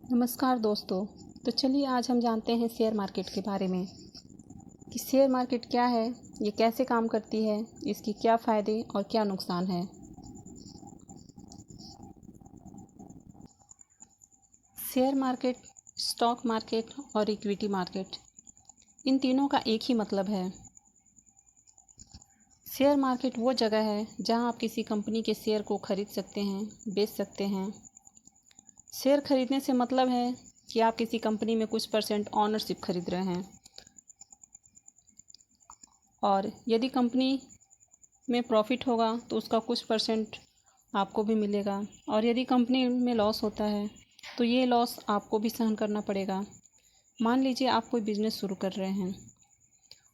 नमस्कार दोस्तों। तो चलिए आज हम जानते हैं शेयर मार्केट के बारे में कि शेयर मार्केट क्या है, ये कैसे काम करती है, इसकी क्या फ़ायदे और क्या नुकसान है। शेयर मार्केट, स्टॉक मार्केट और इक्विटी मार्केट, इन तीनों का एक ही मतलब है। शेयर मार्केट वो जगह है जहां आप किसी कंपनी के शेयर को खरीद सकते हैं, बेच सकते हैं। शेयर खरीदने से मतलब है कि आप किसी कंपनी में कुछ % ऑनरशिप खरीद रहे हैं और यदि कंपनी में प्रॉफिट होगा तो उसका कुछ % आपको भी मिलेगा, और यदि कंपनी में लॉस होता है तो ये लॉस आपको भी सहन करना पड़ेगा। मान लीजिए आप कोई बिज़नेस शुरू कर रहे हैं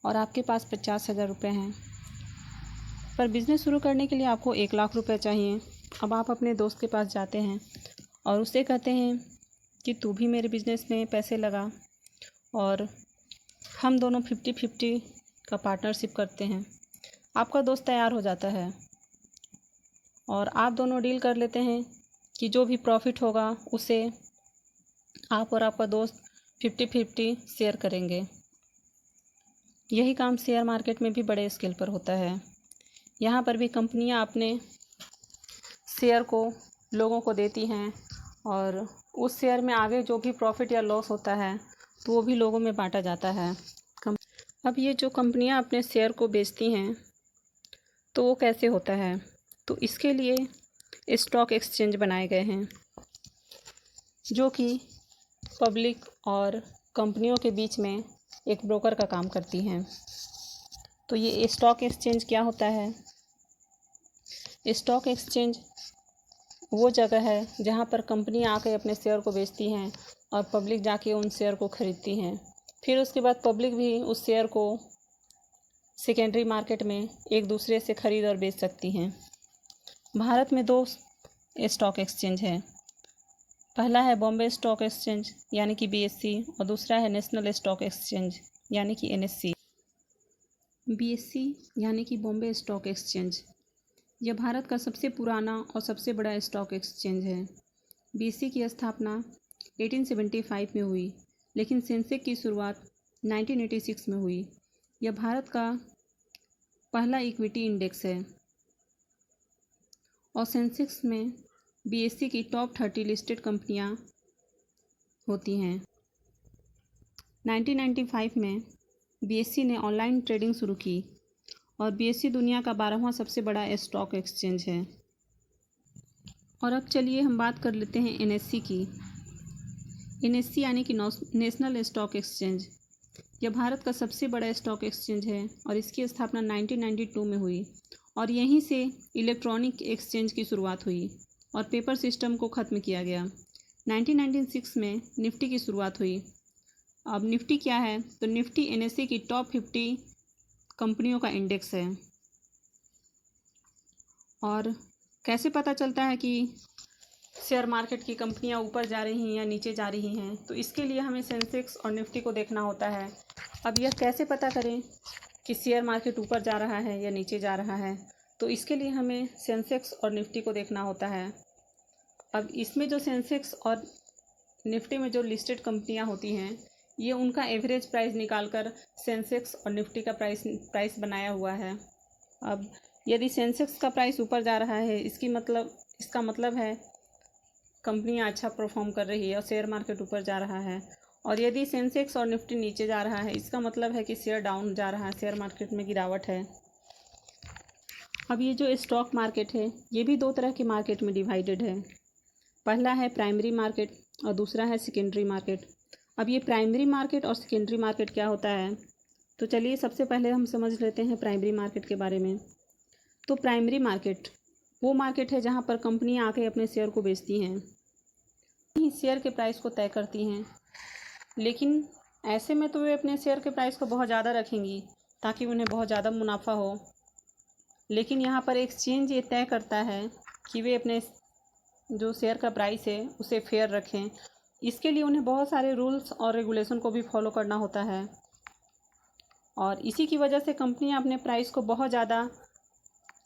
और आपके पास 50,000 रुपये हैं, पर बिज़नेस शुरू करने के लिए आपको 1,00,000 रुपये चाहिए। अब आप अपने दोस्त के पास जाते हैं और उससे कहते हैं कि तू भी मेरे बिज़नेस में पैसे लगा और हम दोनों 50-50 का पार्टनरशिप करते हैं। आपका दोस्त तैयार हो जाता है और आप दोनों डील कर लेते हैं कि जो भी प्रॉफिट होगा उसे आप और आपका दोस्त 50-50 शेयर करेंगे। यही काम शेयर मार्केट में भी बड़े स्केल पर होता है। यहाँ पर भी कंपनियाँ अपने शेयर को लोगों को देती हैं और उस शेयर में आगे जो भी प्रॉफिट या लॉस होता है तो वो भी लोगों में बांटा जाता है। अब ये जो कंपनियाँ अपने शेयर को बेचती हैं तो वो कैसे होता है, तो इसके लिए स्टॉक एक्सचेंज बनाए गए हैं जो कि पब्लिक और कंपनियों के बीच में एक ब्रोकर का काम करती हैं। तो ये स्टॉक एक्सचेंज क्या होता है? स्टॉक एक्सचेंज वो जगह है जहाँ पर कंपनियाँ आके अपने शेयर को बेचती हैं और पब्लिक जाके उन शेयर को ख़रीदती हैं। फिर उसके बाद पब्लिक भी उस शेयर को सेकेंडरी मार्केट में एक दूसरे से ख़रीद और बेच सकती हैं। भारत में 2 स्टॉक एक्सचेंज है। पहला है बॉम्बे स्टॉक एक्सचेंज यानी कि BSE और दूसरा है नेशनल स्टॉक एक्सचेंज यानी कि NSE। BSE यानी कि बॉम्बे स्टॉक एक्सचेंज, यह भारत का सबसे पुराना और सबसे बड़ा स्टॉक एक्सचेंज है। BSE की स्थापना 1875 में हुई, लेकिन सेंसेक्स की शुरुआत 1986 में हुई। यह भारत का पहला इक्विटी इंडेक्स है और सेंसेक्स में BSE की टॉप 30 लिस्टेड कंपनियां होती हैं। 1995 में BSE ने ऑनलाइन ट्रेडिंग शुरू की और BSE दुनिया का 12वां सबसे बड़ा स्टॉक एक्सचेंज है। और अब चलिए हम बात कर लेते हैं NSE की। NSE यानी कि नेशनल स्टॉक एक्सचेंज, यह भारत का सबसे बड़ा स्टॉक एक्सचेंज है और इसकी स्थापना 1992 में हुई और यहीं से इलेक्ट्रॉनिक एक्सचेंज की शुरुआत हुई और पेपर सिस्टम को ख़त्म किया गया। 1996 में निफ्टी की शुरुआत हुई। अब निफ्टी क्या है? तो निफ्टी NSE की टॉप 50 कंपनियों का इंडेक्स है। और कैसे पता चलता है कि शेयर मार्केट की कंपनियां ऊपर जा रही हैं या नीचे जा रही हैं? तो इसके लिए हमें सेंसेक्स और निफ्टी को देखना होता है। अब यह कैसे पता करें कि शेयर मार्केट ऊपर जा रहा है या नीचे जा रहा है? तो इसके लिए हमें सेंसेक्स और निफ्टी को देखना होता है। अब इसमें जो सेंसेक्स और निफ्टी में जो लिस्टेड कंपनियां होती हैं, ये उनका एवरेज प्राइस निकालकर सेंसेक्स और निफ्टी का प्राइस बनाया हुआ है। अब यदि सेंसेक्स का प्राइस ऊपर जा रहा है इसका मतलब है कंपनियां अच्छा परफॉर्म कर रही है और शेयर मार्केट ऊपर जा रहा है। और यदि सेंसेक्स और निफ्टी नीचे जा रहा है इसका मतलब है कि शेयर डाउन जा रहा है, शेयर मार्केट में गिरावट है। अब ये जो स्टॉक मार्केट है ये भी 2 तरह के मार्केट में डिवाइडेड है। पहला है प्राइमरी मार्केट और दूसरा है सेकेंडरी मार्केट। अब ये प्राइमरी मार्केट और सेकेंडरी मार्केट क्या होता है? तो चलिए सबसे पहले हम समझ लेते हैं प्राइमरी मार्केट के बारे में। तो प्राइमरी मार्केट वो मार्केट है जहाँ पर कंपनियाँ आके अपने शेयर को बेचती हैं, ही शेयर के प्राइस को तय करती हैं। लेकिन ऐसे में तो वे अपने शेयर के प्राइस को बहुत ज़्यादा रखेंगी ताकि उन्हें बहुत ज़्यादा मुनाफा हो, लेकिन यहाँ पर एक्सचेंज ये तय करता है कि वे अपने जो शेयर का प्राइस है उसे फेयर रखें। इसके लिए उन्हें बहुत सारे रूल्स और रेगुलेशन को भी फॉलो करना होता है और इसी की वजह से कंपनियां अपने प्राइस को बहुत ज़्यादा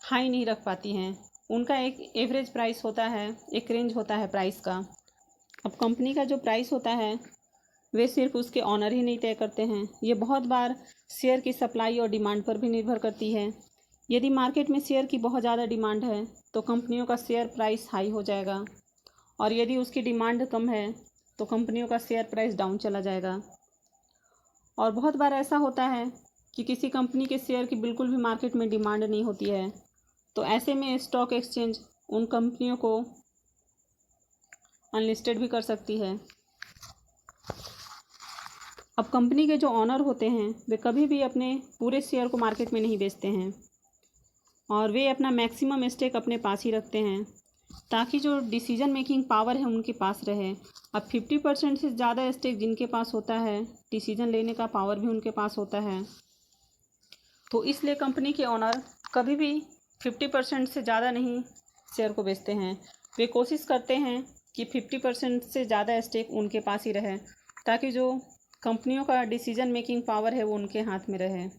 हाई नहीं रख पाती हैं। उनका एक एवरेज प्राइस होता है, एक रेंज होता है प्राइस का। अब कंपनी का जो प्राइस होता है वे सिर्फ उसके ऑनर ही नहीं तय करते हैं, ये बहुत बार शेयर की सप्लाई और डिमांड पर भी निर्भर करती है। यदि मार्केट में शेयर की बहुत ज़्यादा डिमांड है तो कंपनियों का शेयर प्राइस हाई हो जाएगा, और यदि उसकी डिमांड कम है तो कंपनियों का शेयर प्राइस डाउन चला जाएगा। और बहुत बार ऐसा होता है कि किसी कंपनी के शेयर की बिल्कुल भी मार्केट में डिमांड नहीं होती है, तो ऐसे में स्टॉक एक्सचेंज उन कंपनियों को अनलिस्टेड भी कर सकती है। अब कंपनी के जो ऑनर होते हैं वे कभी भी अपने पूरे शेयर को मार्केट में नहीं बेचते हैं, और वे अपना मैक्सिमम स्टेक अपने पास ही रखते हैं ताकि जो डिसीजन मेकिंग पावर है उनके पास रहे। अब 50% से ज़्यादा स्टेक जिनके पास होता है, डिसीजन लेने का पावर भी उनके पास होता है, तो इसलिए कंपनी के ऑनर कभी भी 50% से ज़्यादा नहीं शेयर को बेचते हैं। वे कोशिश करते हैं कि 50% से ज़्यादा स्टेक उनके पास ही रहे ताकि जो कंपनियों का डिसीजन मेकिंग पावर है वो उनके हाथ में रहे।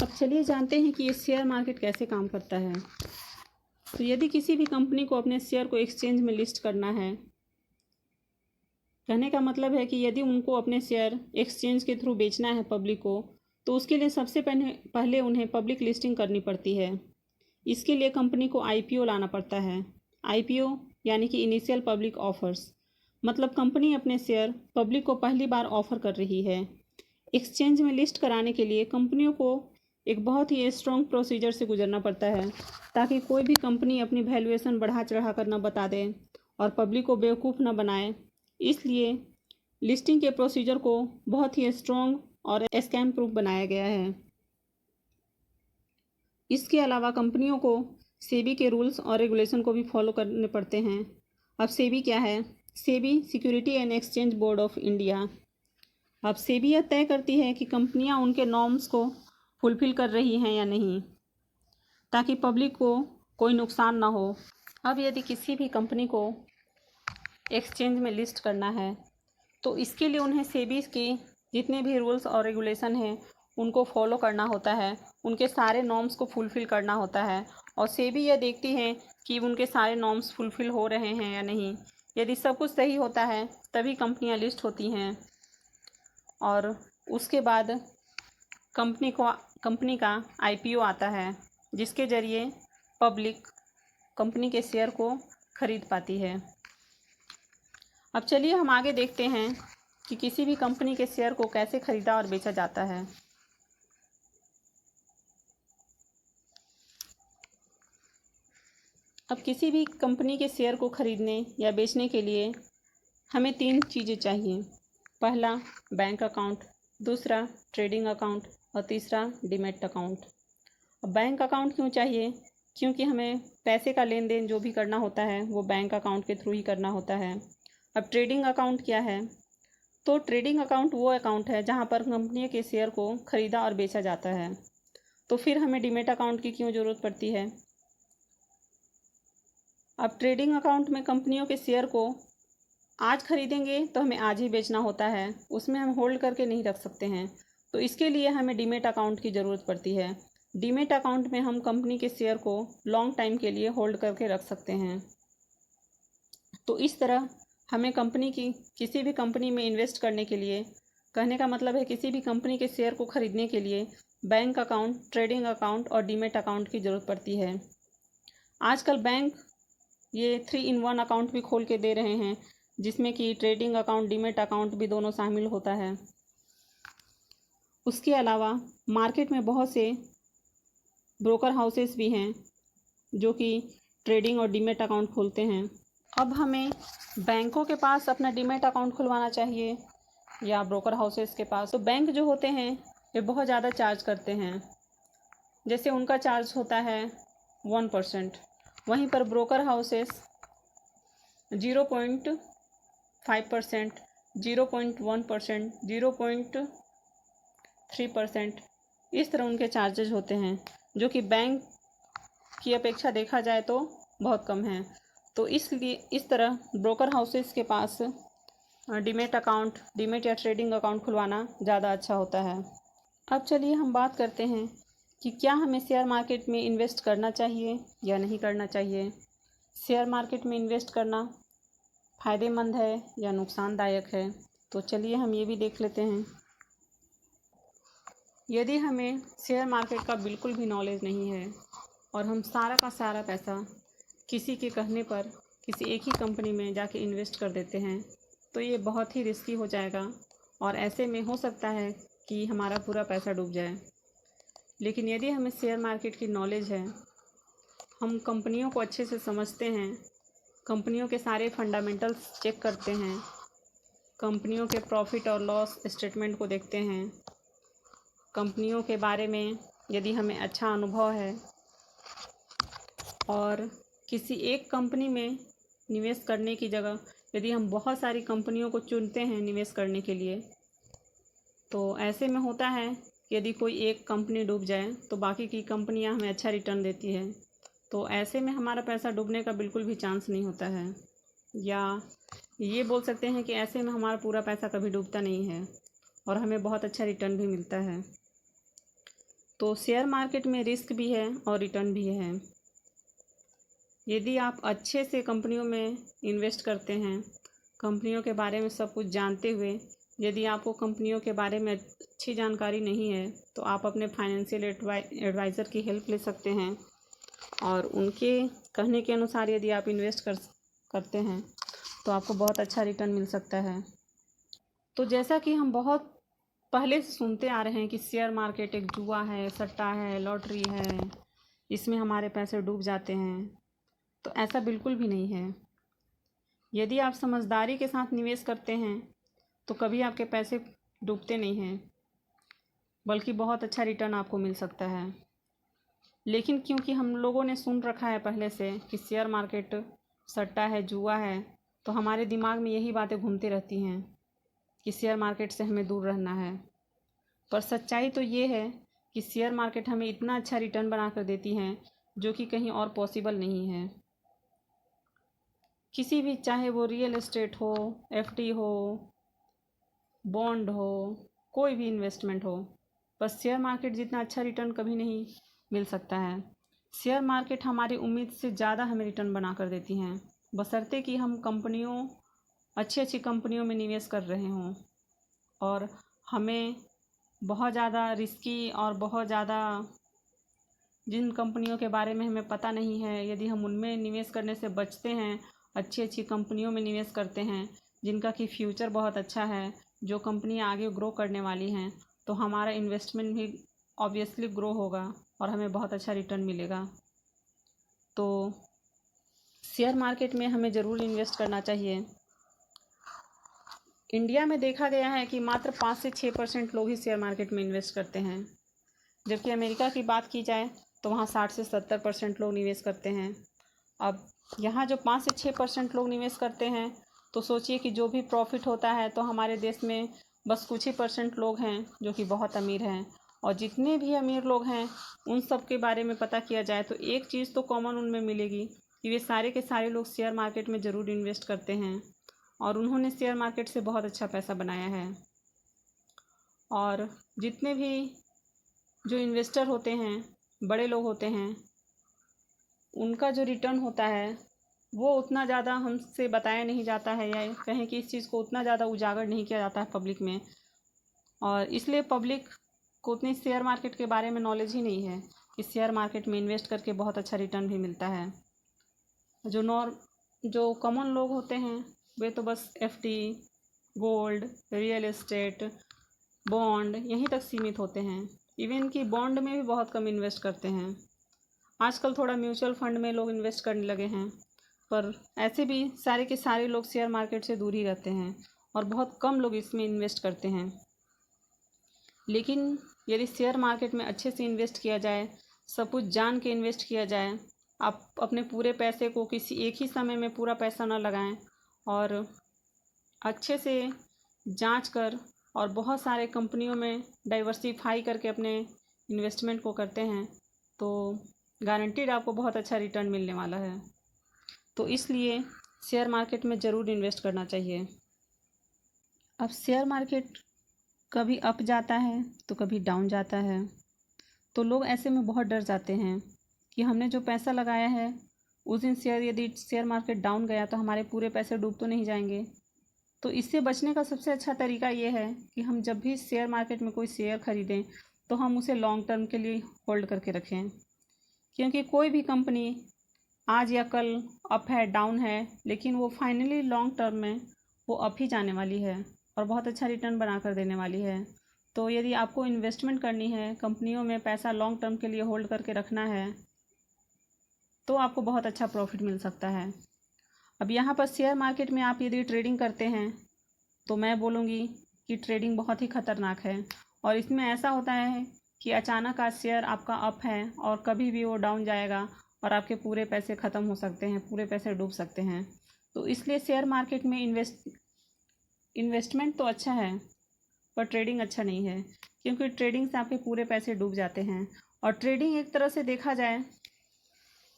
अब चलिए जानते हैं कि ये शेयर मार्केट कैसे काम करता है। तो यदि किसी भी कंपनी को अपने शेयर को एक्सचेंज में लिस्ट करना है, कहने का मतलब है कि यदि उनको अपने शेयर एक्सचेंज के थ्रू बेचना है पब्लिक को, तो उसके लिए सबसे पहले उन्हें पब्लिक लिस्टिंग करनी पड़ती है। इसके लिए कंपनी को आईपीओ लाना पड़ता है। आईपीओ यानी कि इनिशियल पब्लिक ऑफर्स, मतलब कंपनी अपने शेयर पब्लिक को पहली बार ऑफर कर रही है। एक्सचेंज में लिस्ट कराने के लिए कंपनियों को एक बहुत ही स्ट्रॉन्ग प्रोसीजर से गुजरना पड़ता है ताकि कोई भी कंपनी अपनी वैल्यूएशन बढ़ा चढ़ा कर न बता दे और पब्लिक को बेवकूफ़ न बनाए। इसलिए लिस्टिंग के प्रोसीजर को बहुत ही स्ट्रॉन्ग और स्कैम प्रूफ बनाया गया है। इसके अलावा कंपनियों को सेबी के रूल्स और रेगुलेशन को भी फॉलो करने पड़ते हैं। अब सेबी क्या है? SEBI security and exchange board of India. अब सेबी यह तय करती है कि कंपनियां उनके नॉर्म्स को फुलफिल कर रही हैं या नहीं, ताकि पब्लिक को कोई नुकसान ना हो। अब यदि किसी भी कंपनी को एक्सचेंज में लिस्ट करना है तो इसके लिए उन्हें सेबी के जितने भी रूल्स और रेगुलेशन हैं उनको फॉलो करना होता है, उनके सारे नॉर्म्स को फुलफ़िल करना होता है, और सेबी यह देखती है कि उनके सारे नॉर्म्स फुलफ़िल हो रहे हैं या नहीं। यदि सब कुछ सही होता है तभी कंपनियां लिस्ट होती हैं, और उसके बाद कंपनी का आईपीओ आता है, जिसके ज़रिए पब्लिक कंपनी के शेयर को खरीद पाती है। अब चलिए हम आगे देखते हैं कि किसी भी कंपनी के शेयर को कैसे खरीदा और बेचा जाता है। अब किसी भी कंपनी के शेयर को खरीदने या बेचने के लिए हमें 3 चीज़ें चाहिए। पहला बैंक अकाउंट, दूसरा ट्रेडिंग अकाउंट और तीसरा डीमैट अकाउंट। अब बैंक अकाउंट क्यों चाहिए? क्योंकि हमें पैसे का लेन देन जो भी करना होता है वो बैंक अकाउंट के थ्रू ही करना होता है। अब ट्रेडिंग अकाउंट क्या है? तो ट्रेडिंग अकाउंट वो अकाउंट है जहाँ पर कंपनी के शेयर को खरीदा और बेचा जाता है। तो फिर हमें डीमैट अकाउंट की क्यों ज़रूरत पड़ती है? अब ट्रेडिंग अकाउंट में कंपनियों के शेयर को आज खरीदेंगे तो हमें आज ही बेचना होता है, उसमें हम होल्ड करके नहीं रख सकते हैं। तो इसके लिए हमें डीमैट अकाउंट की ज़रूरत पड़ती है। डीमैट अकाउंट में हम कंपनी के शेयर को लॉन्ग टाइम के लिए होल्ड करके रख सकते हैं। तो इस तरह हमें किसी भी कंपनी में इन्वेस्ट करने के लिए, कहने का मतलब है किसी भी कंपनी के शेयर को खरीदने के लिए बैंक अकाउंट, ट्रेडिंग अकाउंट और डीमैट अकाउंट की ज़रूरत पड़ती है। आजकल बैंक ये 3-in-1 अकाउंट भी खोल के दे रहे हैं, जिसमें कि ट्रेडिंग अकाउंट, डीमैट अकाउंट भी दोनों शामिल होता है। उसके अलावा मार्केट में बहुत से ब्रोकर हाउसेस भी हैं जो कि ट्रेडिंग और डीमैट अकाउंट खोलते हैं। अब हमें बैंकों के पास अपना डीमैट अकाउंट खुलवाना चाहिए या ब्रोकर हाउसेस के पास? तो बैंक जो होते हैं वे बहुत ज़्यादा चार्ज करते हैं, जैसे उनका चार्ज होता है 1%, वहीं पर ब्रोकर हाउसेस 0.5%, 0.1%, 0.3%, इस तरह उनके चार्जेज होते हैं, जो कि बैंक की अपेक्षा देखा जाए तो बहुत कम है। तो इसलिए इस तरह ब्रोकर हाउसेस के पास डीमैट या ट्रेडिंग अकाउंट खुलवाना ज़्यादा अच्छा होता है। अब चलिए हम बात करते हैं कि क्या हमें शेयर मार्केट में इन्वेस्ट करना चाहिए या नहीं करना चाहिए। शेयर मार्केट में इन्वेस्ट करना फ़ायदेमंद है या नुकसानदायक है। तो चलिए हम ये भी देख लेते हैं। यदि हमें शेयर मार्केट का बिल्कुल भी नॉलेज नहीं है और हम सारा का सारा पैसा किसी के कहने पर किसी एक ही कंपनी में जाके इन्वेस्ट कर देते हैं तो ये बहुत ही रिस्की हो जाएगा और ऐसे में हो सकता है कि हमारा पूरा पैसा डूब जाए। लेकिन यदि हमें शेयर मार्केट की नॉलेज है, हम कंपनियों को अच्छे से समझते हैं, कंपनियों के सारे फंडामेंटल्स चेक करते हैं, कंपनियों के प्रॉफिट और लॉस स्टेटमेंट को देखते हैं, कंपनियों के बारे में यदि हमें अच्छा अनुभव है और किसी एक कंपनी में निवेश करने की जगह यदि हम बहुत सारी कंपनियों को चुनते हैं निवेश करने के लिए, तो ऐसे में होता है कि यदि कोई एक कंपनी डूब जाए तो बाकी की कंपनियां हमें अच्छा रिटर्न देती है। तो ऐसे में हमारा पैसा डूबने का बिल्कुल भी चांस नहीं होता है, या ये बोल सकते हैं कि ऐसे में हमारा पूरा पैसा कभी डूबता नहीं है और हमें बहुत अच्छा रिटर्न भी मिलता है। तो शेयर मार्केट में रिस्क भी है और रिटर्न भी है। यदि आप अच्छे से कंपनियों में इन्वेस्ट करते हैं, कंपनियों के बारे में सब कुछ जानते हुए, यदि आपको कंपनियों के बारे में अच्छी जानकारी नहीं है तो आप अपने फाइनेंशियल एडवाइज़र की हेल्प ले सकते हैं और उनके कहने के अनुसार यदि आप इन्वेस्ट करते हैं तो आपको बहुत अच्छा रिटर्न मिल सकता है। तो जैसा कि हम बहुत पहले से सुनते आ रहे हैं कि शेयर मार्केट एक जुआ है, सट्टा है, लॉटरी है, इसमें हमारे पैसे डूब जाते हैं, तो ऐसा बिल्कुल भी नहीं है। यदि आप समझदारी के साथ निवेश करते हैं तो कभी आपके पैसे डूबते नहीं हैं, बल्कि बहुत अच्छा रिटर्न आपको मिल सकता है। लेकिन क्योंकि हम लोगों ने सुन रखा है पहले से कि शेयर मार्केट सट्टा है, जुआ है, तो हमारे दिमाग में यही बातें घूमती रहती हैं कि शेयर मार्केट से हमें दूर रहना है। पर सच्चाई तो ये है कि शेयर मार्केट हमें इतना अच्छा रिटर्न बना कर देती हैं जो कि कहीं और पॉसिबल नहीं है। किसी भी, चाहे वो रियल एस्टेट हो, एफडी हो, बॉन्ड हो, कोई भी इन्वेस्टमेंट हो, बस शेयर मार्केट जितना अच्छा रिटर्न कभी नहीं मिल सकता है। शेयर मार्केट हमारी उम्मीद से ज़्यादा हमें रिटर्न बना कर देती हैं, बशर्ते कि हम अच्छी अच्छी कंपनियों में निवेश कर रहे हों और हमें बहुत ज़्यादा रिस्की और बहुत ज़्यादा जिन कंपनियों के बारे में हमें पता नहीं है, यदि हम उनमें निवेश करने से बचते हैं, अच्छी अच्छी कंपनियों में निवेश करते हैं जिनका कि फ्यूचर बहुत अच्छा है, जो कंपनियां आगे ग्रो करने वाली हैं, तो हमारा इन्वेस्टमेंट भी ऑब्वियसली ग्रो होगा और हमें बहुत अच्छा रिटर्न मिलेगा। तो शेयर मार्केट में हमें ज़रूर इन्वेस्ट करना चाहिए। इंडिया में देखा गया है कि मात्र 5 से 6% लोग ही शेयर मार्केट में इन्वेस्ट करते हैं, जबकि अमेरिका की बात की जाए तो वहाँ 60 से 70% लोग निवेश करते हैं। अब यहाँ जो 5 से 6% लोग निवेश करते हैं, तो सोचिए कि जो भी प्रॉफिट होता है तो हमारे देश में बस कुछ ही % लोग हैं जो कि बहुत अमीर हैं, और जितने भी अमीर लोग हैं उन सब के बारे में पता किया जाए तो एक चीज़ तो कॉमन उनमें मिलेगी कि वे सारे के सारे लोग शेयर मार्केट में ज़रूर इन्वेस्ट करते हैं और उन्होंने शेयर मार्केट से बहुत अच्छा पैसा बनाया है। और जितने भी जो इन्वेस्टर होते हैं, बड़े लोग होते हैं, उनका जो रिटर्न होता है वो उतना ज़्यादा हमसे बताया नहीं जाता है, या कहें कि इस चीज़ को उतना ज़्यादा उजागर नहीं किया जाता है पब्लिक में, और इसलिए पब्लिक को उतनी शेयर मार्केट के बारे में नॉलेज ही नहीं है कि शेयर मार्केट में इन्वेस्ट करके बहुत अच्छा रिटर्न भी मिलता है। जो कॉमन लोग होते हैं वे तो बस FD, gold, real estate, bond यहीं तक सीमित होते हैं। इवन कि बॉन्ड में भी बहुत कम इन्वेस्ट करते हैं। आजकल थोड़ा म्यूचुअल फंड में लोग इन्वेस्ट करने लगे हैं, पर ऐसे भी सारे के सारे लोग शेयर मार्केट से दूर ही रहते हैं और बहुत कम लोग इसमें इन्वेस्ट करते हैं। लेकिन यदि शेयर मार्केट में अच्छे से इन्वेस्ट किया जाए, सब कुछ जान के इन्वेस्ट किया जाए, आप अपने पूरे पैसे को किसी एक ही समय में पूरा पैसा ना लगाएं और अच्छे से जांच कर और बहुत सारे कंपनियों में डाइवर्सिफाई करके अपने इन्वेस्टमेंट को करते हैं, तो गारंटीड आपको बहुत अच्छा रिटर्न मिलने वाला है। तो इसलिए शेयर मार्केट में ज़रूर इन्वेस्ट करना चाहिए। अब शेयर मार्केट कभी अप जाता है तो कभी डाउन जाता है, तो लोग ऐसे में बहुत डर जाते हैं कि हमने जो पैसा लगाया है उस दिन यदि शेयर मार्केट डाउन गया तो हमारे पूरे पैसे डूब तो नहीं जाएंगे। तो इससे बचने का सबसे अच्छा तरीका ये है कि हम जब भी शेयर मार्केट में कोई शेयर खरीदें तो हम उसे लॉन्ग टर्म के लिए होल्ड करके रखें, क्योंकि कोई भी कंपनी आज या कल अप है डाउन है, लेकिन वो फाइनली लॉन्ग टर्म में वो अप ही जाने वाली है और बहुत अच्छा रिटर्न बना कर देने वाली है। तो यदि आपको इन्वेस्टमेंट करनी है, कंपनियों में पैसा लॉन्ग टर्म के लिए होल्ड करके रखना है, तो आपको बहुत अच्छा प्रॉफिट मिल सकता है। अब यहाँ पर शेयर मार्केट में आप यदि ट्रेडिंग करते हैं तो मैं बोलूँगी कि ट्रेडिंग बहुत ही ख़तरनाक है और इसमें ऐसा होता है कि अचानक आज शेयर आपका अप है और कभी भी वो डाउन जाएगा और आपके पूरे पैसे ख़त्म हो सकते हैं, पूरे पैसे डूब सकते हैं। तो इसलिए शेयर मार्केट में इन्वेस्टमेंट तो अच्छा है पर ट्रेडिंग अच्छा नहीं है, क्योंकि ट्रेडिंग से आपके पूरे पैसे डूब जाते हैं। और ट्रेडिंग एक तरह से देखा जाए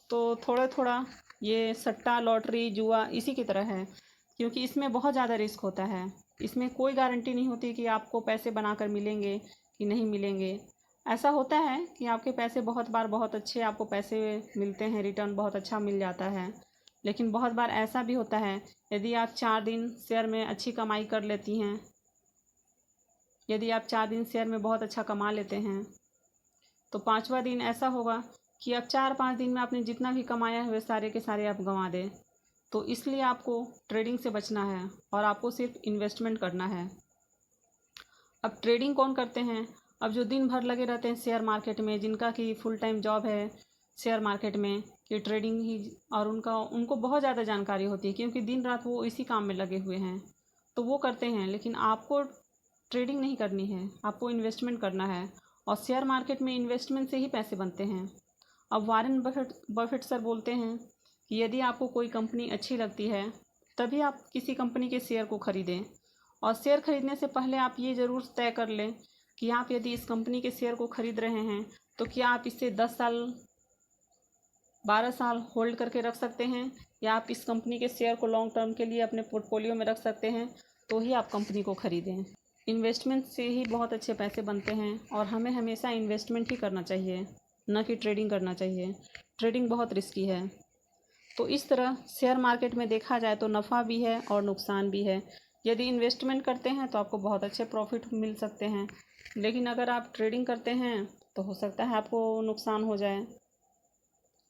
तो थोड़ा थोड़ा ये सट्टा, लॉटरी, जुआ इसी की तरह है, क्योंकि इसमें बहुत ज़्यादा रिस्क होता है। इसमें कोई गारंटी नहीं होती कि आपको पैसे बनाकर मिलेंगे कि नहीं मिलेंगे। ऐसा होता है कि आपके पैसे बहुत बार बहुत अच्छे आपको पैसे मिलते हैं, रिटर्न बहुत अच्छा मिल जाता है, लेकिन बहुत बार ऐसा भी होता है यदि आप 4 दिन शेयर में अच्छी कमाई कर लेती हैं, यदि आप 4 दिन शेयर में बहुत अच्छा कमा लेते हैं तो 5वां दिन ऐसा होगा कि अब 4-5 दिन में आपने जितना भी कमाया है वे सारे के सारे आप गंवा दें। तो इसलिए आपको ट्रेडिंग से बचना है और आपको सिर्फ इन्वेस्टमेंट करना है। अब ट्रेडिंग कौन करते हैं? अब जो दिन भर लगे रहते हैं शेयर मार्केट में, जिनका कि फुल टाइम जॉब है शेयर मार्केट में कि ट्रेडिंग ही, और उनको बहुत ज़्यादा जानकारी होती है क्योंकि दिन रात वो इसी काम में लगे हुए हैं, तो वो करते हैं। लेकिन आपको ट्रेडिंग नहीं करनी है, आपको इन्वेस्टमेंट करना है और शेयर मार्केट में इन्वेस्टमेंट से ही पैसे बनते हैं। अब वारेन बफेट सर बोलते हैं कि यदि आपको कोई कंपनी अच्छी लगती है तभी आप किसी कंपनी के शेयर को ख़रीदें, और शेयर ख़रीदने से पहले आप ये ज़रूर तय कर लें कि आप यदि इस कंपनी के शेयर को ख़रीद रहे हैं तो क्या आप इसे 10 साल 12 साल होल्ड करके रख सकते हैं, या आप इस कंपनी के शेयर को लॉन्ग टर्म के लिए अपने पोर्टफोलियो में रख सकते हैं, तो ही आप कंपनी को ख़रीदें। इन्वेस्टमेंट से ही बहुत अच्छे पैसे बनते हैं और हमें हमेशा इन्वेस्टमेंट ही करना चाहिए, न कि ट्रेडिंग करना चाहिए। ट्रेडिंग बहुत रिस्की है। तो इस तरह शेयर मार्केट में देखा जाए तो नफ़ा भी है और नुकसान भी है। यदि इन्वेस्टमेंट करते हैं तो आपको बहुत अच्छे प्रॉफिट मिल सकते हैं, लेकिन अगर आप ट्रेडिंग करते हैं तो हो सकता है आपको नुकसान हो जाए।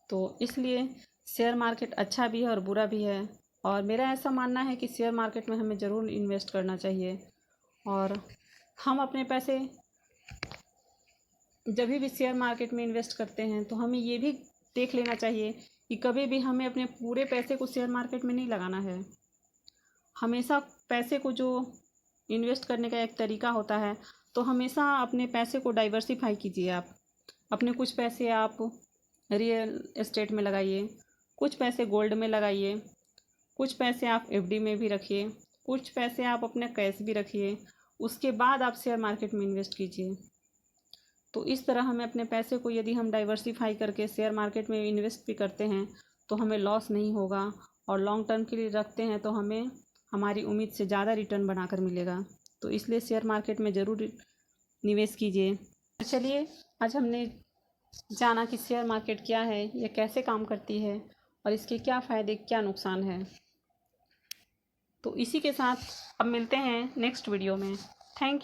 तो इसलिए शेयर मार्केट अच्छा भी है और बुरा भी है, और मेरा ऐसा मानना है कि शेयर मार्केट में हमें ज़रूर इन्वेस्ट करना चाहिए। और हम अपने पैसे जब भी शेयर मार्केट में इन्वेस्ट करते हैं तो हमें ये भी देख लेना चाहिए कि कभी भी हमें अपने पूरे पैसे को शेयर मार्केट में नहीं लगाना है। हमेशा पैसे को जो इन्वेस्ट करने का एक तरीका होता है, तो हमेशा अपने पैसे को डाइवर्सिफाई कीजिए। आप अपने कुछ पैसे आप रियल एस्टेट में लगाइए, कुछ पैसे गोल्ड में लगाइए, कुछ पैसे आप एफडी में भी रखिए, कुछ पैसे आप अपने कैश भी रखिए, उसके बाद आप शेयर मार्केट में इन्वेस्ट कीजिए। तो इस तरह हमें अपने पैसे को यदि हम डाइवर्सिफाई करके शेयर मार्केट में इन्वेस्ट भी करते हैं तो हमें लॉस नहीं होगा, और लॉन्ग टर्म के लिए रखते हैं तो हमें हमारी उम्मीद से ज़्यादा रिटर्न बनाकर मिलेगा। तो इसलिए शेयर मार्केट में ज़रूर निवेश कीजिए। चलिए, आज हमने जाना कि शेयर मार्केट क्या है, यह कैसे काम करती है और इसके क्या फ़ायदे क्या नुकसान हैं। तो इसी के साथ अब मिलते हैं नेक्स्ट वीडियो में। Thank you.